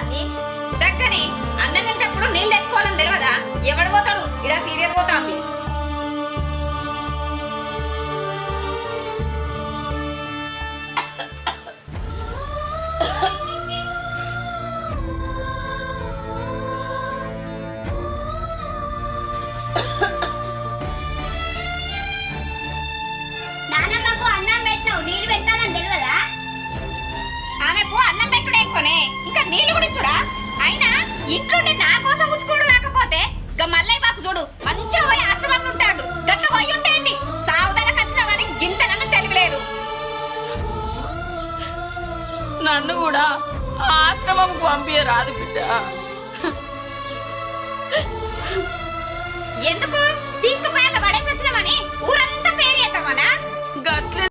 పోతాంది దక్కని అన్నం తింటప్పుడు నీళ్ళు తెచ్చుకోవాలని తెలియదా? ఎవడు పోతాడు? ఇలా సీరియల్ పోతాంది. నానమ్మకు అన్నం పెట్టినావు నీళ్ళు పెట్టాలని తెలియదా? ఆమెకు అన్నం పెట్టుడే ఎక్కువనే, ఇంకా నీళ్లు కూడా ఇచ్చుడా? అయినా ఇంట్లోండి నా కోసం ఉచ్చుకోడు కాకపోతే గా మల్లయ్య బాబు చూడు మంచిగా పోయి ఆశ్రమంలో ఉంటాడు. గట్ల పోయి ఉంటేంది సావుదలకు వచ్చినా కానీ గింతనన్న తెలియలేదు. నన్ను కూడా ఆశ్రమం పంపించరాదు బిడ్డ. ఎందుకు తీసుకుపోయి అట్లా పడేసి వచ్చినామని ఊరంతా